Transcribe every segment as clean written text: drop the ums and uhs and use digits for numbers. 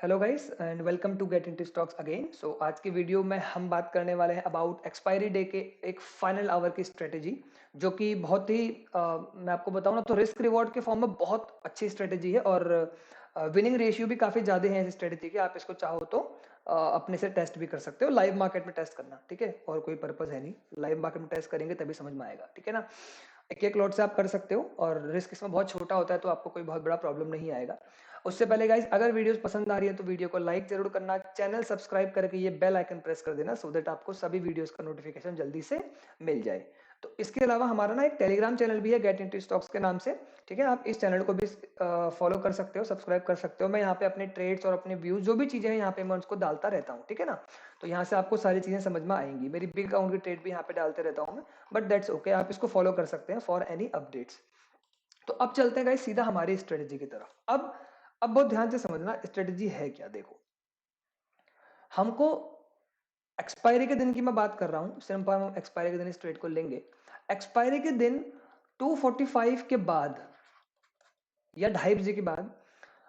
Hello guys and welcome to get into stocks again. So आज की video में हम बात करने वाले हैं अबाउट एक्सपायरी डे के एक फाइनल आवर की स्ट्रेटेजी, जो कि बहुत ही मैं आपको बताऊं ना तो रिस्क रिवॉर्ड के फॉर्म में बहुत अच्छी स्ट्रेटेजी है और विनिंग रेशियो भी काफी ज्यादा है इस स्ट्रेटेजी के। आप इसको चाहो तो अपने से टेस्ट भी कर सकते हो, लाइव मार्केट में टेस्ट करना, ठीक है। और कोई पर्पज है नहीं, लाइव मार्केट में टेस्ट करेंगे तभी समझ में आएगा, ठीक है ना। एक एक लॉट से आप कर सकते हो और रिस्क इसमें बहुत छोटा होता है, तो आपको कोई बहुत बड़ा प्रॉब्लम नहीं आएगा। उससे पहले गाइस, अगर वीडियोस पसंद आ रही है तो वीडियो को लाइक जरूर करना, चैनल सब्सक्राइब करके ये बेल आइकन प्रेस कर देना, सो दैट आपको सभी वीडियोस का नोटिफिकेशन जल्दी से मिल जाए। तो इसके अलावा हमारा ना एक टेलीग्राम चैनल भी है गेट इनटू स्टॉक्स के नाम से, ठीक है। आप इस चैनल को भी फॉलो कर सकते हो, सब्सक्राइब कर सकते हो। मैं यहाँ पे अपने ट्रेड्स और अपने व्यूज जो भी चीजें हैं यहाँ पे मैं उसको डालता रहता हूँ, ठीक है ना। तो यहाँ से आपको सारी चीजें समझ में आएंगी। मेरी बिग अकाउंट की ट्रेड भी यहाँ पे डालते रहता हूँ मैं, बट दैट्स ओके, आप इसको फॉलो कर सकते हैं फॉर एनी अपडेट्स। तो अब चलते हैं गाइस सीधा हमारी स्ट्रेटेजी की तरफ। अब बहुत ध्यान से समझना स्ट्रेटेजी है क्या। देखो, हमको एक्सपायरी के दिन की मैं बात कर रहा हूं, सिर्फ हम एक्सपायरी के दिन इस ट्रेड को लेंगे। एक्सपायरी के दिन 245 के बाद या 2.5 बजे के बाद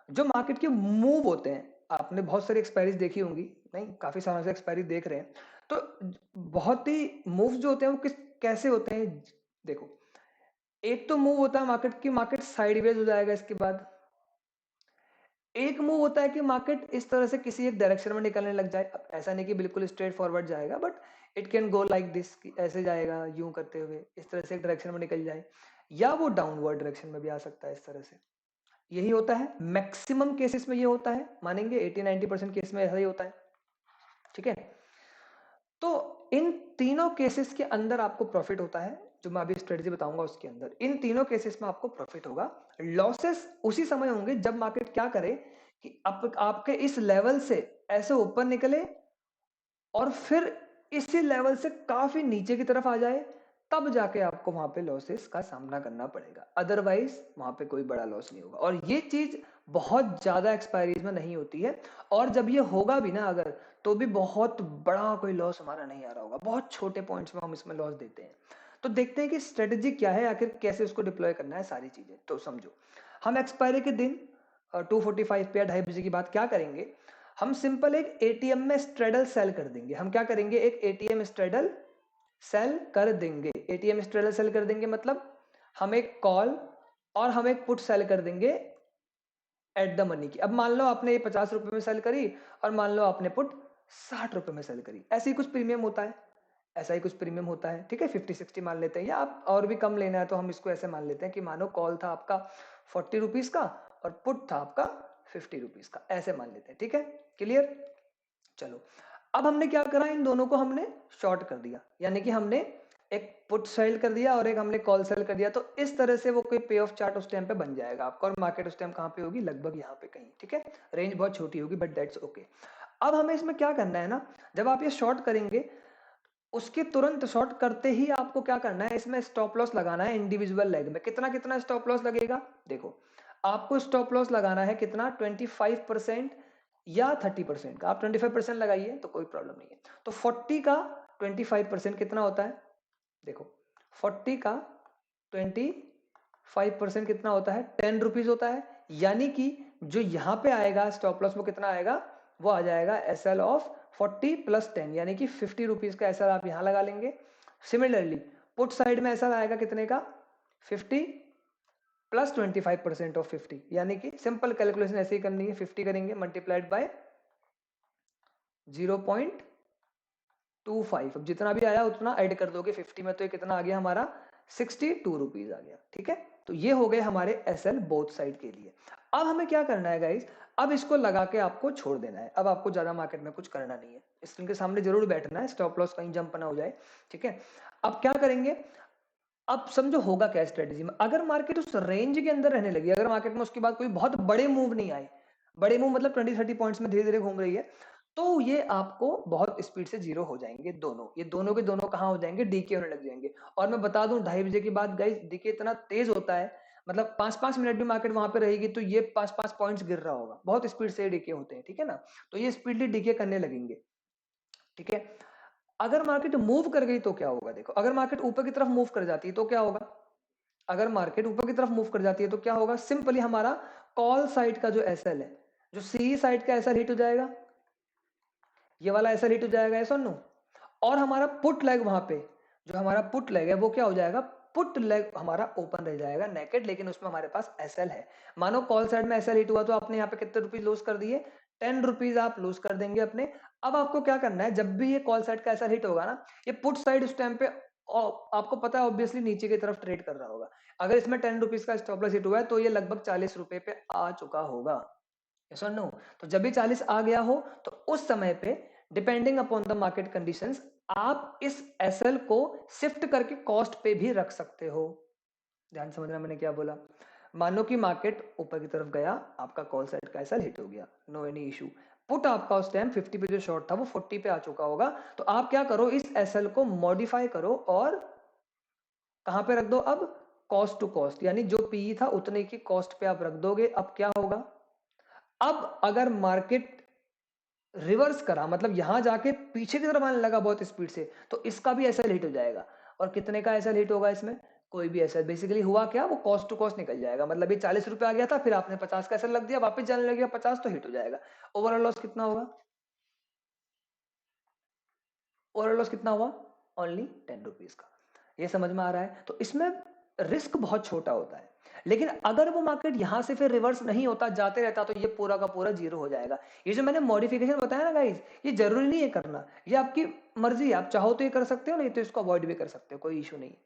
जो मार्केट के मूव होते हैं, आपने बहुत सारी एक्सपायरीज देखी होंगी, नहीं काफी सालों से एक्सपायरी देख रहे हैं, तो बहुत ही मूव्स जो होते हैं वो किस कैसे होते हैं। देखो, एक तो मूव होता है मार्केट की, मार्केट साइडवेज हो जाएगा। इसके बाद एक मूव होता है कि मार्केट इस तरह से किसी एक डायरेक्शन में निकलने लग जाए। अब ऐसा नहीं कि बिल्कुल स्ट्रेट फॉरवर्ड जाएगा, but it can go like this, ऐसे जाएगा यूं करते हुए, इस तरह से एक डायरेक्शन में निकल जाए, या वो डाउनवर्ड डायरेक्शन में भी आ सकता है इस तरह से। यही होता है मैक्सिमम केसेस में, ये होता है, मानेंगे 80-90% केस में ऐसा ही होता है, ठीक है। तो इन तीनों केसेस के अंदर आपको प्रॉफिट होता है, जो मैं अभी स्ट्रेटजी बताऊंगा उसके अंदर इन तीनों केसेस में आपको प्रॉफिट होगा। लॉसेस उसी समय होंगे जब मार्केट क्या करे कि आपके इस लेवल से ऐसे ऊपर निकले और फिर इसी लेवल से काफी नीचे की तरफ आ जाए, तब जाके आपको वहां पे लॉसेस का सामना करना पड़ेगा। अदरवाइज वहां पे कोई बड़ा लॉस नहीं होगा, और ये चीज बहुत ज्यादा एक्सपायरीज में नहीं होती है। और जब ये होगा भी ना अगर, तो भी बहुत बड़ा कोई लॉस हमारा नहीं आ रहा होगा, बहुत छोटे पॉइंट्स में हम इसमें लॉस देते हैं। तो देखते हैं कि स्ट्रेटेजी क्या है, आखिर कैसे उसको डिप्लॉय करना है, सारी चीजें तो समझो। हम एक्सपायरी के दिन 245 पे या 2.5 बजे की बात क्या करेंगे, हम सिंपल एक एटीएम में स्ट्रेडल सेल कर देंगे। हम क्या करेंगे, एक एटीएम स्ट्रेडल सेल कर देंगे। एटीएम स्ट्रेडल सेल कर देंगे मतलब हम एक कॉल और हम एक पुट सेल कर देंगे एट द मनी की। अब मान लो आपने ये 50 रुपए में सेल करी और मान लो आपने पुट 60 रुपए में सेल करी, ऐसे ही कुछ प्रीमियम होता है, ऐसा ही कुछ प्रीमियम होता है, ठीक है। 50-60 मान लेते हैं, या आप और भी कम लेना है तो हम इसको ऐसे मान लेते हैं कि मानो कॉल था आपका 40 रुपीज का और पुट था आपका 50 रुपीज का, ऐसे मान लेते हैं, ठीक है। क्लियर। चलो, अब हमने क्या करा, इन दोनों को हमने शॉर्ट कर दिया, यानी कि हमने एक पुट सेल कर दिया और एक हमने कॉल सेल कर दिया। तो इस तरह से वो कोई पे ऑफ चार्ट उस टाइम पे बन जाएगा आपका, और मार्केट उस टाइम कहां पे होगी, लगभग यहाँ पे कहीं, ठीक है। रेंज बहुत छोटी होगी, बट दैट्स ओके। अब हमें इसमें क्या करना है ना, जब आप ये शॉर्ट करेंगे उसके तुरंत शॉर्ट करते ही आपको क्या करना है, इसमें स्टॉप लॉस लगाना है इंडिविजुअल लेग में। कितना कितना स्टॉप लॉस लगेगा, देखो आपको स्टॉप लॉस लगाना है कितना, 25% या 30% का। आप 25% लगाइए तो कोई प्रॉब्लम नहीं है। तो 40 का 25% कितना होता है, देखो 40 का 25% कितना होता है, 10 रुपीज होता है। यानी कि जो यहां पे आएगा स्टॉप लॉस वो कितना आएगा, वो आ जाएगा एस एल ऑफ 40 + 10, यानी कि 50 रुपीज का एस एल आप यहां लगा लेंगे। सिमिलरली पुट साइड में एस एल आएगा कितने का, 50 + 25% ऑफ 50, यानी कि सिंपल कैलकुलेशन ऐसे ही करनी है, 50 करेंगे मल्टीप्लाइड बाय 0.25, अब जितना भी आया उतना ऐड कर दोगे 50 में, तो ये कितना आ गया हमारा, 62 रुपीज आ गया, ठीक है। तो ये हो गए हमारे एस एल बोथ साइड के लिए। अब हमें क्या करना है गाइस, अब इसको लगा के आपको छोड़ देना है। अब आपको ज्यादा मार्केट में कुछ करना नहीं है, स्क्रीन के सामने जरूर बैठना है, स्टॉप लॉस कहीं जंप ना हो जाए, ठीक है। अब क्या करेंगे, अब समझो होगा क्या स्ट्रेटेजी में, अगर मार्केट उस रेंज के अंदर रहने लगी, अगर मार्केट में उसके बाद कोई बहुत बड़े मूव नहीं आए, बड़े मूव मतलब 20-30 पॉइंट्स में धीरे धीरे घूम रही है, तो ये आपको बहुत स्पीड से जीरो हो जाएंगे दोनों, ये दोनों के दोनों कहां हो जाएंगे, डीके होने लग जाएंगे। और मैं बता दूं 2.5 बजे के बाद गाइस डीके इतना तेज होता है, मतलब 5-5 मिनट भी मार्केट वहां पे रहेगी तो ये 5-5 पॉइंट्स गिर रहा होगा, बहुत स्पीड से डीके होते हैं, ठीक है ना। तो ये स्पीडली डीके करने लगेंगे, ठीक है। अगर मार्केट मूव कर गई तो क्या होगा, देखो अगर मार्केट ऊपर की तरफ मूव कर जाती है तो क्या होगा, अगर मार्केट ऊपर की तरफ मूव कर जाती है तो क्या होगा, सिंपली हमारा कॉल साइड का जो एसएल है जो सी साइड का एसएल हिट हो जाएगा, ये वाला एसएल हिट हो जाएगा, ऐसा नो। और हमारा पुट लेग वहां पे, जो हमारा पुट लेग है वो क्या हो जाएगा, पुट लेग हमारा ओपन रह जाएगा नेकेड, लेकिन उसमें हमारे पास एसएल है। मानो कॉल साइड में एसएल हिट हुआ तो आपने यहाँ पे कितने रुपीज लूज कर दिए, 10 रुपीज आप लूज कर देंगे अपने। अब आपको क्या करना है, जब भी ये कॉल साइड का एसएल हिट होगा ना, ये पुट साइड उस टाइम पे आपको पता है ऑब्वियसली नीचे की तरफ ट्रेड कर रहा होगा। अगर इसमें 10 रुपीज का स्टॉप लॉस हिट हुआ है तो ये लगभग 40 रुपए पे आ चुका होगा, यस और नो। तो जब भी 40 आ गया हो तो उस समय पे depending upon the market conditions आप इस एसएल को शिफ्ट करके कॉस्ट पे भी रख सकते हो। ध्यान समझना मैंने क्या बोला। मानो कि मार्केट ऊपर की तरफ गया, आपका कॉल साइड का एसएल हिट हो गया, नो एनी इशू। पुट आपका उस टाइम 50 पे जो शॉर्ट था वो 40 पे आ चुका होगा, तो आप क्या करो, इस एसएल को मॉडिफाई करो और कहां पे रख दो, अब कॉस्ट टू कॉस्ट, यानी जो पी था उतने की कॉस्ट पे आप रख दोगे। अब क्या होगा, अब अगर मार्केट रिवर्स करा, मतलब यहां जाके पीछे की तरफ आने लगा बहुत स्पीड से, तो इसका भी एसएल हिट हो जाएगा। और कितने का एसएल हिट होगा इसमें, कोई भी एसएल। बेसिकली हुआ क्या, वो कॉस्ट टू कॉस्ट निकल जाएगा, मतलब ये 40 रुपए आ गया था, फिर आपने 50 का एसएल लग दिया, वापस जाने लग गया 50, तो हिट हो जाएगा। ओवरऑल लॉस कितना होगा, ओवरऑल लॉस कितना हुआ, ओनली 10 रुपीज का। ये समझ में आ रहा है। तो इसमें रिस्क बहुत छोटा होता है, लेकिन अगर वो मार्केट यहां से फिर रिवर्स नहीं होता, जाते रहता, तो ये पूरा का पूरा जीरो हो जाएगा। ये जो मैंने मॉडिफिकेशन बताया ना गाइस, ये जरूरी नहीं है करना, ये आपकी मर्जी है, आप चाहो तो ये कर सकते हो, नहीं तो इसको अवॉइड भी कर सकते हो, कोई इशू नहीं है,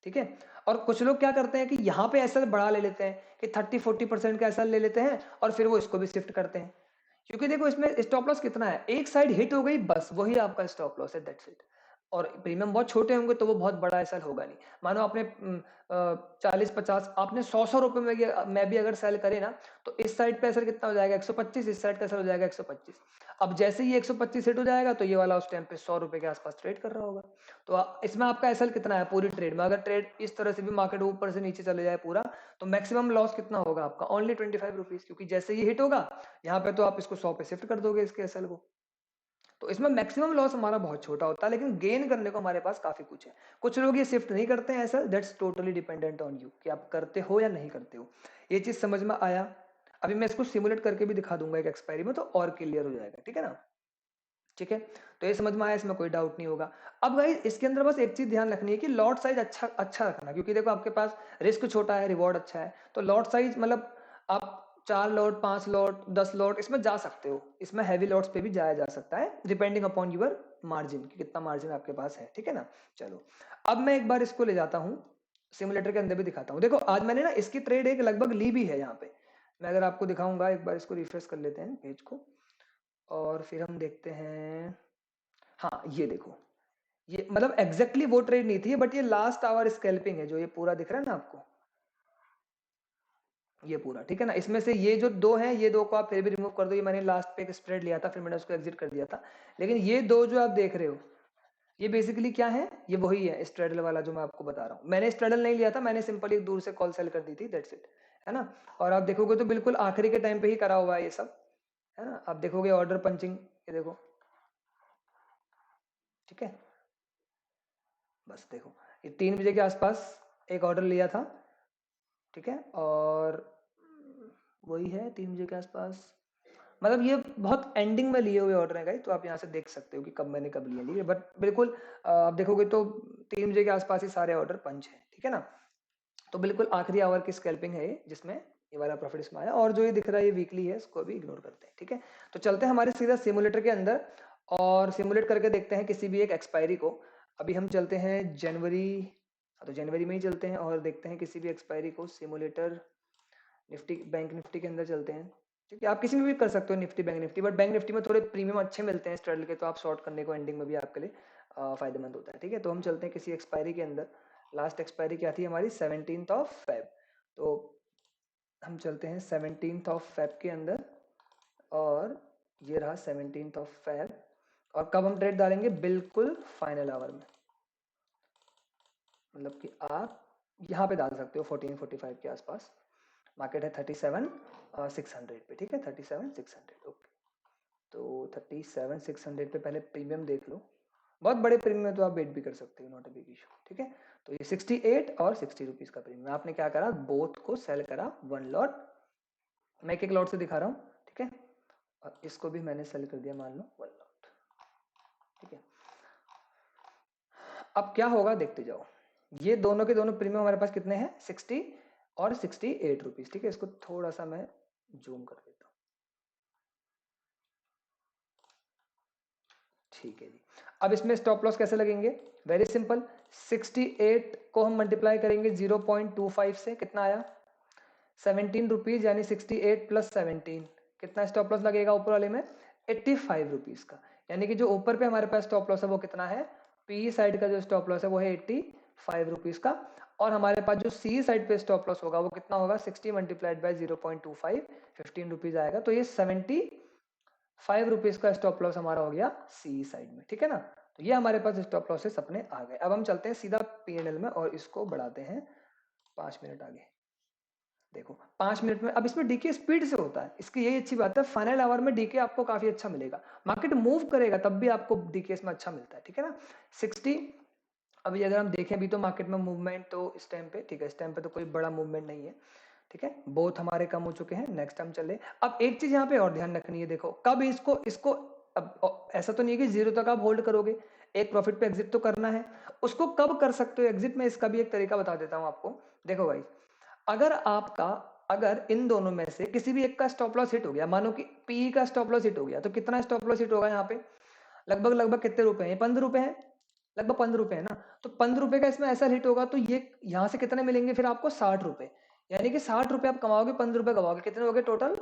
ठीक है। और कुछ लोग क्या करते हैं कि यहाँ पे एसएल बढ़ा ले लेते हैं, कि 30-40% का एसएल ले लेते हैं और फिर वो इसको भी शिफ्ट करते हैं। क्योंकि देखो इसमें स्टॉप लॉस कितना है, एक साइड हिट हो गई बस वही आपका स्टॉप लॉस है, दैट्स इट। और प्रीमियम बहुत छोटे होंगे तो वो बहुत बड़ा एसएल होगा नहीं। मानो आपने 40-50, आपने 100 रुपए में भी अगर सेल करे ना, तो इस साइड पे एसएल कितना हो जाएगा, 125, इस साइड का एसएल हो जाएगा 125। अब जैसे ही 125 हिट हो जाएगा तो ये वाला उस टाइम पे 100 रुपए के आसपास ट्रेड कर रहा होगा। तो इसमें आपका एसएल कितना है पूरी ट्रेड में, अगर ट्रेड इस तरह से भी मार्केट ऊपर से नीचे चले जाए पूरा, तो मैक्सिमम लॉस कितना होगा आपका, ओनली 25 रुपीज, क्योंकि जैसे ही हिट होगा यहाँ पे तो आप इसको 100 पे शिफ्ट कर दोगे इसके एसएल को। तो इसमें मैक्सिमम लॉस हमारा बहुत छोटा होता है, लेकिन गेन करने को हमारे पास काफी कुछ है। कुछ लोग ये शिफ्ट नहीं करते हैं SL, that's totally dependent on you कि आप करते हो या नहीं करते हो। ये चीज समझ में आया। अभी मैं इसको सिमुलेट करके भी दिखा दूंगा एक एक्सपायरी में, तो और क्लियर हो जाएगा, ठीक है ना। ठीक है, तो ये समझ में आया, इसमें कोई डाउट नहीं होगा। अब गाइस इसके अंदर बस एक चीज ध्यान रखनी है कि लॉट साइज अच्छा अच्छा रखना, क्योंकि देखो आपके पास रिस्क छोटा है, रिवॉर्ड अच्छा है, तो लॉट साइज मतलब आप 4 लॉट, 5 लॉट, 10 लॉट इसमें जा सकते हो, इसमें हैवी लॉट्स पे भी जाया जा सकता है, डिपेंडिंग अपॉन यूर मार्जिन कि कितना मार्जिन आपके पास है, ठीक है ना। चलो अब मैं एक बार इसको ले जाता हूँ सिमुलेटर के अंदर भी दिखाता हूँ। देखो आज मैंने ना इसकी ट्रेड एक लगभग ली भी है यहाँ पे, मैं अगर आपको दिखाऊंगा, एक बार इसको रिफ्रेश कर लेते हैं पेज को, और फिर हम देखते हैं। हाँ ये देखो, ये मतलब एग्जैक्टली वो ट्रेड नहीं थी, बट ये लास्ट आवर स्कैल्पिंग है, जो ये पूरा दिख रहा है ना आपको, ये पूरा, ठीक है ना। इसमें से ये जो दो हैं, ये दो को आप फिर भी रिमूव कर दो, ये मैंने लास्ट पे एक स्प्रेड लिया था, फिर मैंने उसको एग्जिट कर दिया था। लेकिन ये दो जो आप देख रहे हो, ये बेसिकली क्या है, ये वही है स्ट्रेडल वाला जो मैं आपको बता रहा हूँ। मैंने स्ट्रेडल नहीं लिया था, मैंने सिंपली दूर से कॉल सेल कर दी थी, दैट्स इट, है ना। और आप देखोगे तो बिल्कुल आखिरी के टाइम पे ही करा हुआ है ये सब, है ना। आप देखोगे ऑर्डर पंचिंग, ये देखो, ठीक है। बस देखो, ये 3 बजे के आसपास एक ऑर्डर लिया था, ठीक है, और वही है 3 बजे के आसपास, मतलब ये बहुत एंडिंग में लिए हुए ऑर्डर है गाइस, तो आप यहाँ से देख सकते हो कि कब मैंने कब लिए, बट बिल्कुल आप देखोगे तो 3 बजे के आसपास ही सारे ऑर्डर पंच है, ठीक है ना। तो बिल्कुल आखिरी आवर की स्कैल्पिंग है ये, जिसमें ये वाला प्रॉफिट इसमें आया, और जो ये दिख रहा है ये वीकली है, इसको भी इग्नोर करते हैं, ठीक है। तो चलते हैं हमारे सीधा सिमुलेटर के अंदर और सिमुलेट करके देखते हैं किसी भी एक एक्सपायरी को। अभी हम चलते हैं जनवरी, हाँ तो जनवरी में ही चलते हैं और देखते हैं किसी भी एक्सपायरी को, सिमुलेटर निफ्टी, बैंक निफ्टी के अंदर चलते हैं, ठीक है। आप किसी में भी कर सकते हो Nifty, bank Nifty, but bank Nifty में थोड़े प्रीमियम अच्छे मिलते हैं स्ट्रैडल के, तो आप शॉर्ट करने को एंडिंग में भी आपके लिए फायदेमंद होता है, ठीक है। तो हम चलते हैं किसी एक्सपायरी के अंदर। लास्ट एक्सपायरी क्या थी हमारी, 17 फेब, तो हम चलते हैं 17 फेब के अंदर, और ये रहा 17 फेब। और कब हम ट्रेड डालेंगे, बिल्कुल फाइनल आवर में, मतलब कि आप यहाँ पे डाल सकते हो 14:45 के आसपास। मार्केट है 37,600 पे, ठीक है, 37,600, ओके। तो 37,600 पे पहले प्रीमियम देख लो, बहुत बड़े प्रीमियम है तो आप वेट भी कर सकते हो, नॉट अ बिग इशू, ठीक है। तो ये 68 और 60 रुपीज का प्रीमियम, आपने क्या करा, बोथ को सेल करा 1 लॉट। मैं एक एक लॉट से दिखा रहा हूँ, ठीक है। और इसको भी मैंने सेल कर दिया मान लो 1 लॉट, ठीक है। अब क्या होगा देखते जाओ, ये दोनों के दोनों प्रीमियम हमारे पास कितने हैं, 60 और 68 रुपीज, ठीक है। इसको थोड़ा सा मैं जूम कर देता हूँ, ठीक है जी। अब इसमें स्टॉप लॉस कैसे लगेंगे, वेरी सिंपल, 68 को हम मल्टीप्लाई करेंगे 0.25 से, कितना आया 17 रुपीज, यानी 68 प्लस 17, कितना स्टॉप लॉस लगेगा ऊपर वाले में, 85 रुपीज का। यानी कि जो ऊपर पे हमारे पास स्टॉप लॉस है वो कितना है, पी साइड का जो स्टॉप लॉस है वो है 85 रुपीज का, और हमारे पास जो सी साइड पे स्टॉप लॉस होगा वो कितना होगा, 60 मल्टीप्लाइड बाय 0.25, 15 रुपीज आएगा। तो ये 75 रुपीज का स्टॉप लॉस हमारा हो गया सी साइड में, ठीक है ना। तो ये हमारे पास स्टॉप लॉसेस अपने आ गए। अब हम चलते हैं सीधा पीएनएल में और इसको बढ़ाते हैं 5 मिनट आगे। देखो 5 मिनट में, अब इसमें डीके स्पीड से होता है, इसकी यही अच्छी बात है, फाइनल आवर में डीके आपको काफी अच्छा मिलेगा, मार्केट मूव करेगा तब भी आपको डीके इसमें अच्छा मिलता है, ठीक है ना। 60, अभी अगर हम देखें अभी तो मार्केट में मूवमेंट तो इस टाइम पे, ठीक है, इस टाइम पे तो कोई बड़ा मूवमेंट नहीं है, ठीक है, बहुत हमारे कम हो चुके हैं। नेक्स्ट टाइम चले, अब एक चीज यहाँ पे और ध्यान रखनी है, देखो कब इसको इसको अब ऐसा तो नहीं है कि जीरो तक आप होल्ड करोगे, एक प्रॉफिट पे एग्जिट तो करना है, उसको कब कर सकते हो एग्जिट में, इसका भी एक तरीका बता देता हूं आपको। देखो भाई, अगर आपका, अगर इन दोनों में से किसी भी एक का स्टॉप लॉस हिट हो गया, मानो कि पी का स्टॉप लॉस हिट हो गया, तो कितना स्टॉप लॉस हिट होगा यहाँ पे, लगभग लगभग कितने रुपए हैं, 15 रुपए हैं, लगभग 15 रुपए है ना। तो 15 रुपए का इसमें ऐसा हिट होगा तो ये यहाँ से कितने मिलेंगे फिर आपको, 60 रुपए, यानी कि 60 रुपए आप कमाओगे, 15 रुपए कमाओगे, कितने हो गए total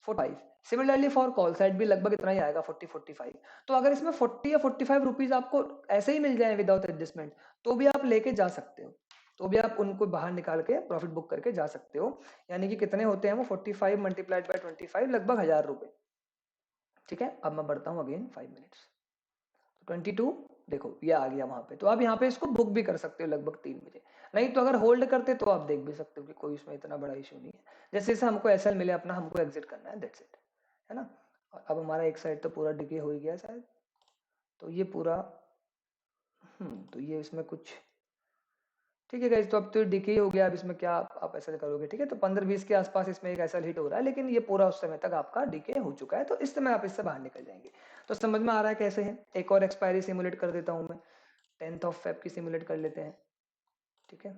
45। Similarly for call side भी लगभग इतना ही आएगा, 40-45। तो अगर इसमें 40 या 45 रुपीज आपको ऐसे ही मिल जाए विदाउट एडजस्टमेंट, तो भी आप लेके जा सकते हो, तो भी आप उनको बाहर निकाल के प्रॉफिट बुक करके जा सकते हो। यानी कि कितने होते हैं वो, 45 मल्टीप्लाइड बाय 25, लगभग 1000 रुपए, ठीक है। अब मैं बढ़ता हूँ अगेन 5 मिनट्स, 22, देखो ये आ गया वहां पे, तो आप यहाँ पे इसको बुक भी कर सकते हो लगभग 3 बजे। नहीं तो अगर होल्ड करते तो आप देख भी सकते हो कि कोई इसमें इतना बड़ा इशू नहीं है। जैसे जैसे हमको एसएल मिले अपना, हमको एग्जिट करना है, दैट्स इट, है ना। और अब हमारा एक साइड तो पूरा डिके हो ही गया शायद, तो ये पूरा, तो ये इसमें कुछ, ठीक है गाइस, तो अब तो डिके हो गया, अब इसमें क्या आप ऐसा करोगे, ठीक है। तो 15-20 के आसपास इसमें एक ऐसा हिट हो रहा है, लेकिन ये पूरा उस समय तक आपका डिके हो चुका है, तो इस समय आप इससे बाहर निकल जाएंगे। तो समझ में आ रहा है कैसे है। एक और एक्सपायरी सिमुलेट कर देता हूं मैं, 10th ऑफ फेब की सिमुलेट कर लेते हैं, ठीक है।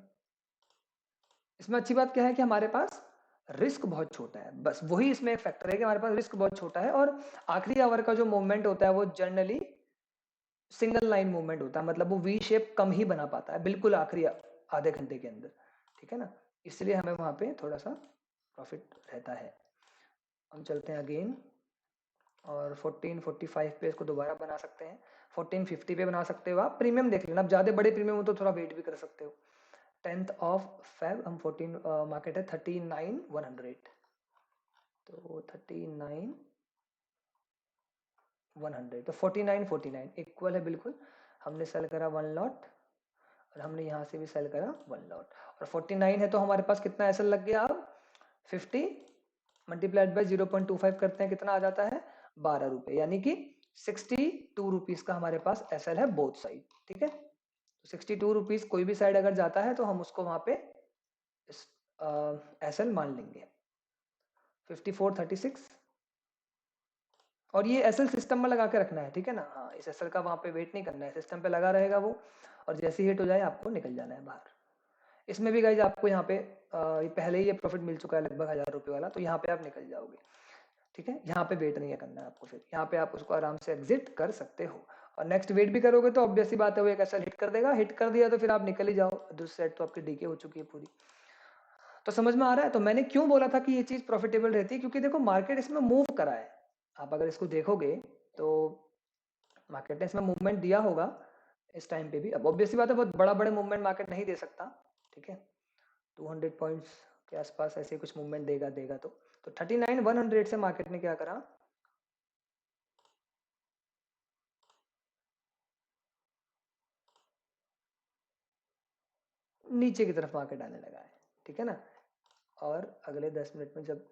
इसमें अच्छी बात क्या है कि हमारे पास रिस्क बहुत छोटा है, बस वही इसमें एक फैक्टर है कि हमारे पास रिस्क बहुत छोटा है, और आखिरी आवर का जो मूवमेंट होता है वो जनरली सिंगल लाइन मूवमेंट होता है, मतलब वो वी शेप कम ही बना पाता है बिल्कुल आखिरी आधे घंटे के अंदर, ठीक है ना। इसलिए हमें वहां पे थोड़ा सा प्रॉफिट रहता है। हम चलते हैं अगेन, और 1445 पे इसको दोबारा बना सकते हैं, 1450 पे बना सकते हो आप, प्रीमियम देख लेना, अब ज्यादा बड़े प्रीमियम हो तो थोड़ा वेट भी कर सकते हो। 10th ऑफ फेब, हम 14 मार्केट है 39,100, तो 39,100, तो 49,49 इक्वल है बिल्कुल। हमने सेल करा 1 लॉट, और हमने यहाँ से भी सेल करा 1 लॉट, और 49 है तो हमारे पास कितना ऐसा लग गया, अब 50 मल्टीप्लाइड बाय 0.25 करते हैं, कितना आ जाता है 12 रुपए, यानी कि 62 रुपीज का हमारे पास एसएल है बोथ साइड, ठीक है। तो 62 रुपीज कोई भी साइड अगर जाता है तो हम उसको वहां पे एसएल मान लेंगे। 5436, और ये एसएल सिस्टम में लगा के रखना है, ठीक है ना। हाँ, इस एसएल का वहां पे वेट नहीं करना है, सिस्टम पे लगा रहेगा वो, और जैसे ही हिट हो जाए आपको निकल जाना है बाहर। इसमें भी गाइज आपको यहाँ पे पहले ही ये प्रॉफिट मिल चुका है लगभग 1000 रुपये वाला, तो यहाँ पे आप निकल जाओगे, ठीक है। यहाँ पे वेट नहीं है करना है आपको, फिर यहाँ पे आप उसको आराम से एग्जिट कर सकते हो, और नेक्स्ट वेट भी करोगे तो ऑब्वियस सी बात है वो एक ऐसा हिट कर देगा, हिट कर दिया तो फिर आप निकल ही जाओ, दूसरी साइड तो आपकी डीके हो चुकी है पूरी। तो समझ में आ रहा है, तो मैंने क्यों बोला था कि ये चीज प्रॉफिटेबल रहती है, क्योंकि देखो मार्केट इसमें मूव करा है, आप अगर इसको देखोगे तो मार्केट ने इसमें मूवमेंट दिया होगा इस टाइम पे भी। अब ऑब्वियसली बात है बहुत बड़ा बड़े मूवमेंट मार्केट नहीं दे सकता, ठीक है, 200 पॉइंट्स के आसपास ऐसे कुछ मूवमेंट देगा देगा तो 39,100 से मार्केट ने क्या करा, नीचे की तरफ मार्केट आने लगा है, ठीक है ना। और अगले 10 मिनट में जब,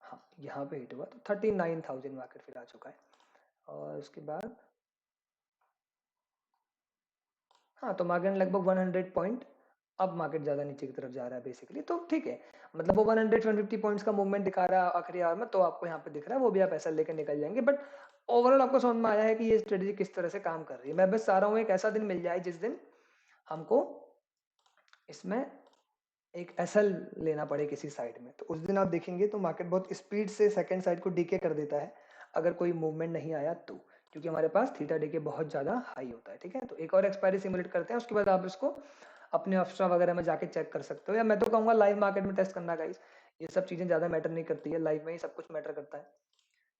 हाँ यहाँ पे हिट हुआ तो 39,000 मार्केट फिर आ चुका है, और उसके बाद, हाँ तो मार्केट ने लगभग 100 पॉइंट अब मार्केट ज़्यादा नीचे की तरफ जा रहा है बेसिकली, तो ठीक है, मतलब वो 100-150 पॉइंट्स का मूवमेंट दिखा रहा है आखिरी आवर में, तो आपको यहाँ पे दिख रहा है, वो भी आप ऐसा लेकर निकल जाएंगे। बट ओवरऑल आपको समझ में आया है कि ये स्ट्रेटेजी किस तरह से काम कर रही है। मैं बस चाह रहा हूँ एक ऐसा दिन मिल जाए जिस दिन हमको इसमें एक एसएल लेना पड़े किसी साइड में, तो उस दिन आप देखेंगे तो मार्केट बहुत स्पीड से सेकंड साइड को डीके कर देता है अगर कोई मूवमेंट नहीं आया तो, क्योंकि हमारे पास थीटा डीके बहुत ज़्यादा हाई होता है। ठीक है, तो एक और एक्सपायरी सिमुलेट करते हैं, उसके बाद आप इसको अपने अफस्ट्रा वगैरह में जाके चेक कर सकते हो, या मैं तो कहूँगा लाइव मार्केट में टेस्ट करना गाइस। ये सब चीज़ें ज़्यादा मैटर नहीं करती है, लाइव में ही सब कुछ मैटर करता है।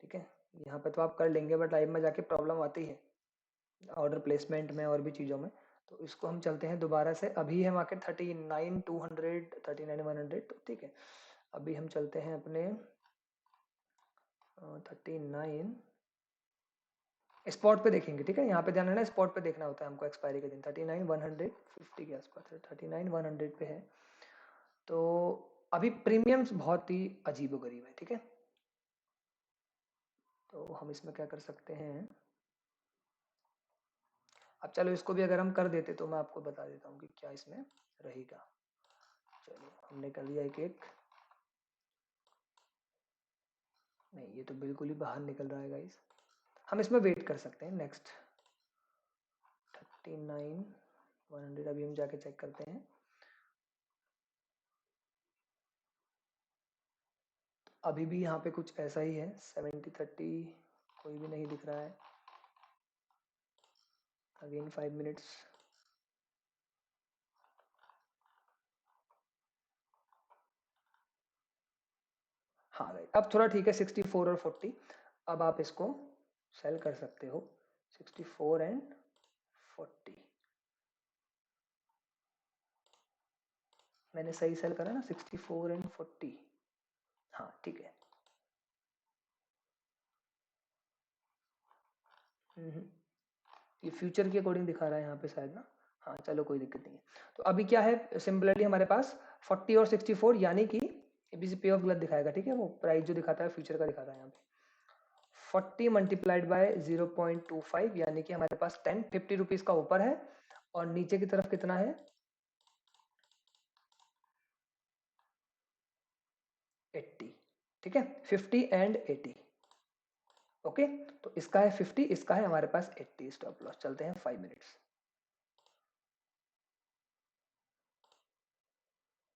ठीक है, यहाँ पे तो आप कर लेंगे, बट लाइव में जाके प्रॉब्लम आती है ऑर्डर प्लेसमेंट में और भी चीज़ों में। तो इसको हम चलते हैं दोबारा से, अभी है मार्केट 39,200, 39,100, तो ठीक है, अभी हम चलते हैं अपने 39 स्पॉट पे देखेंगे। ठीक है, यहाँ पे ध्यान है ना, स्पॉट पे देखना होता है हमको एक्सपायरी के दिन। 39,150 के आसपास है, 39,100 पे है। तो अभी प्रीमियम्स बहुत ही अजीब गरीब है। ठीक है, तो हम इसमें क्या कर सकते हैं, अब चलो इसको भी अगर हम कर देते तो मैं आपको बता देता हूँ कि क्या इसमें रहेगा। चलो हमने कर लिया एक एक, नहीं ये तो बिल्कुल ही बाहर निकल रहा है गाइस, हम इसमें वेट कर सकते हैं। नेक्स्ट 39,100 अभी हम जाके चेक करते हैं। अभी भी यहाँ पे कुछ ऐसा ही है, 70-30 कोई भी नहीं दिख रहा है। अगेन 5 मिनट्स, हाँ राइट, अब थोड़ा ठीक है, 64 और 40। अब आप इसको सेल कर सकते हो 64 एंड 40। मैंने सही सेल करा ना, 64 एंड 40, हाँ ठीक है। ये फ्यूचर के अकॉर्डिंग दिखा रहा है यहाँ पे शायद ना, हाँ चलो कोई दिक्कत नहीं है। तो अभी क्या है, सिमिलरली हमारे पास 40 और 64, यानी कि एबीसी पे ऑफ गलत दिखाएगा। ठीक है, वो प्राइस जो दिखाता है फ्यूचर का दिखाता है यहाँ पे 40 मल्टीप्लाइड बाय 0.25, यानी कि हमारे पास 50 रुपीज का ऊपर है और नीचे की तरफ कितना है 80। ठीक है, 50 एंड 80। ओके, तो इसका है 50, इसका है हमारे पास 80 स्टॉप लॉस। चलते हैं 5 मिनट्स,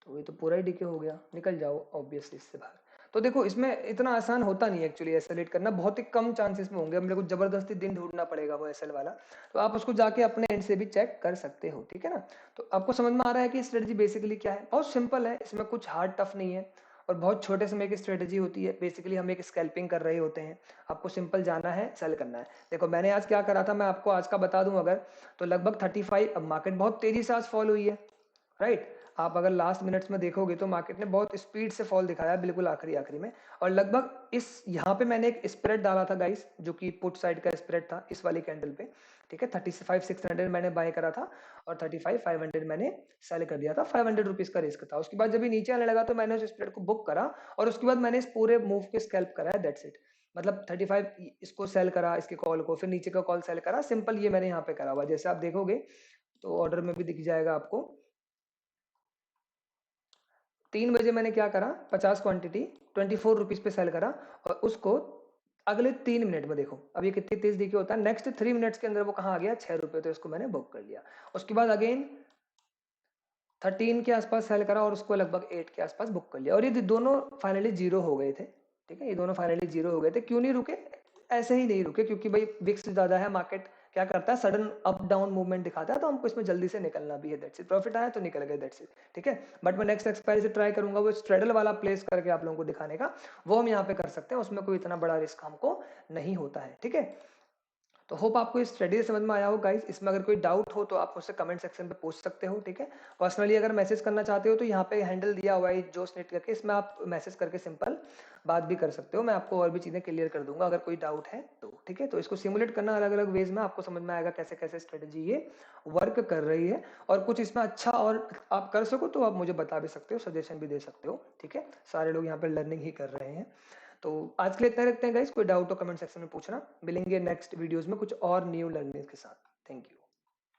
तो ये तो पूरा ही डीके हो गया, निकल जाओ ऑब्वियसली इससे बाहर। तो देखो इसमें इतना आसान होता नहीं है एक्चुअली, एसएलेट करना बहुत ही कम चांसेस में होंगे, हम लोग को जबरदस्ती दिन ढूंढना पड़ेगा वो एसएल वाला। तो आप उसको जाके अपने एंड से भी चेक कर सकते हो। ठीक है ना, तो आपको समझ में आ रहा है कि स्ट्रेटजी बेसिकली क्या है, बहुत सिंपल है, इसमें कुछ हार्ड टफ नहीं है और बहुत छोटे समय की स्ट्रेटजी होती है। बेसिकली हम एक स्कैल्पिंग कर रहे होते हैं, आपको सिंपल जाना है, सेल करना है। देखो मैंने आज क्या करा था, मैं आपको आज का बता दूं अगर, तो लगभग 35, अब मार्केट बहुत तेजी से आज फॉल हुई है, राइट। आप अगर लास्ट मिनट्स में देखोगे तो मार्केट ने बहुत स्पीड से फॉल दिखाया बिल्कुल आखिरी आखिरी में, और लगभग इस यहाँ पे मैंने एक स्प्रेड डाला था गाइस, जो कि पुट साइड का स्प्रेड था इस वाली कैंडल पे। ठीक है, 35,600 मैंने बाय करा था और 35,500 मैंने सेल कर दिया था। 500 रुपीज का रिस्क था। उसके बाद जब ये नीचे आने लगा तो मैंने उस स्प्रेड को बुक करा और उसके बाद मैंने इस पूरे मूव के स्कैल्प करा है, दैट्स इट। मतलब 35 इसको सेल करा, इसके कॉल को, फिर नीचे का कॉल सेल करा, सिंपल ये मैंने यहाँ पे करा हुआ, जैसे आप देखोगे तो ऑर्डर में भी दिख जाएगा आपको। 3 बजे मैंने क्या करा, 50 क्वांटिटी 24 रुपीज पे सेल करा और उसको अगले 3 मिनट में देखो अब ये कितनी तेज देखिए होता है, नेक्स्ट 3 मिनट्स के अंदर वो कहाँ आ गया 6 रुपये, तो इसको मैंने बुक कर लिया। उसके बाद अगेन 13 के आसपास सेल करा और उसको लगभग 8 के आसपास बुक कर लिया, और ये दोनों फाइनली जीरो हो गए थे। ठीक है, ये दोनों फाइनली जीरो हो गए थे। क्यों नहीं रुके, ऐसे ही नहीं रुके, क्योंकि भाई विक्स ज्यादा है, मार्केट क्या करता है, सडन अप डाउन मूवमेंट दिखाता है, तो हमको इसमें जल्दी से निकलना भी है, दैट्स इट। प्रॉफिट आया तो निकल गए, दैट्स इट। ठीक है, बट मैं नेक्स्ट एक्सपायरी से ट्राई करूंगा वो स्ट्रेडल वाला प्लेस करके आप लोगों को दिखाने का, वो हम यहाँ पे कर सकते हैं, उसमें कोई इतना बड़ा रिस्क हमको नहीं होता है। ठीक है, तो होप आपको इस स्टडी समझ में आया हो गाइस। इसमें अगर कोई डाउट हो तो आप मुझसे कमेंट सेक्शन पे पूछ सकते हो। ठीक है, पर्सनली अगर मैसेज करना चाहते हो तो यहाँ पे हैंडल दिया हुआ है जोश नेट करके, इसमें आप मैसेज करके सिंपल बात भी कर सकते हो, मैं आपको और भी चीजें क्लियर कर दूंगा अगर कोई डाउट है तो। ठीक है, तो इसको सिमुलेट करना अलग अलग वेज में, आपको समझ में आएगा कैसे कैसे स्ट्रेटेजी ये वर्क कर रही है, और कुछ इसमें अच्छा और आप कर सको तो आप मुझे बता भी सकते हो, सजेशन भी दे सकते हो। ठीक है, सारे लोग यहाँ पे लर्निंग ही कर रहे हैं। तो आज के लिए इतना रखते हैं गाइस, कोई डाउट हो कमेंट सेक्शन में पूछना, मिलेंगे नेक्स्ट वीडियोस में कुछ और न्यू लर्निंग के साथ। Thank you.